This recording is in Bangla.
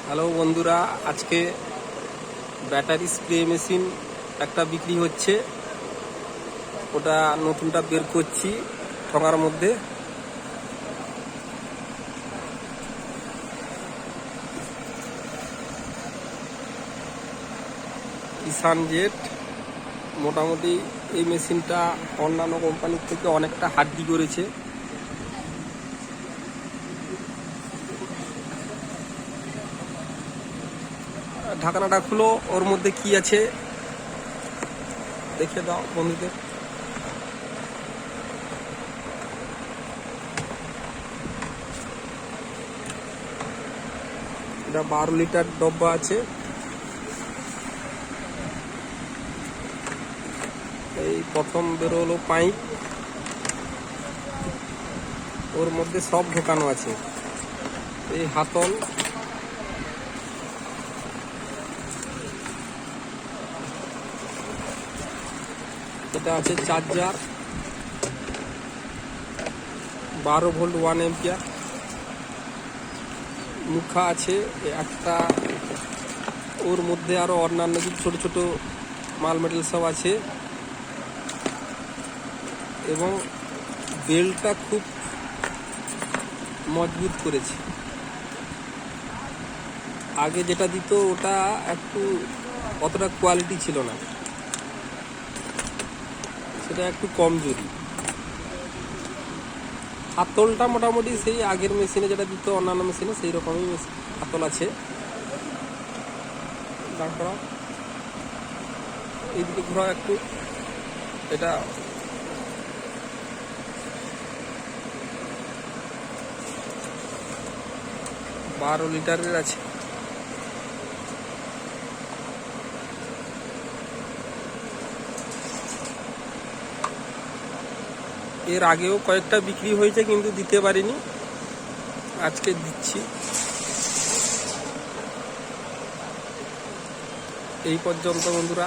হ্যালো বন্ধুরা, আজকে ব্যাটারি স্প্রে মেশিন একটা বিক্রি হচ্ছে। ওটা নতুনটা বের করছি ঠোঙার মধ্যে। কিষান জেট। মোটামুটি এই মেশিনটা অন্যান্য কোম্পানির থেকে অনেকটা হাড্ডি করেছে। ঢাকনাটা খুলো, ওর মধ্যে কি আছে দেখে দাও বন্ধুদের। এটা 12 লিটার ডব্বা আছে। এই প্রথম বেরোলো পাইপ, ওর মধ্যে সব ঢোকানো আছে। এই হাতল, এটা আছে চার্জার, 12 ভোল্ট 1 এম্পিয়ার। মুখা আছে একটা, ওর মধ্যে আরো অন্যান্য কিছু ছোট ছোট মাল মেটেল সব আছে। এবং বেল্টটা খুব মজবুত করেছে। আগে যেটা দিত ওটা একটু অতটা কোয়ালিটি ছিল না, সেটা একটু কমজোরি। হাতলটা মোটামুটি সেই আগের মেশিনে যেটা দিত অন্যান্য মেশিনে সেই রকমই হাতল আছে। তারপর এইদিকে ঘোরা একটু, এটা বারো লিটারের আছে। এর আগেও কয়েকটা বিক্রি হয়েছে কিন্তু দিতে পারিনি, আজকে দিচ্ছি। এই পর্যন্ত বন্ধুরা।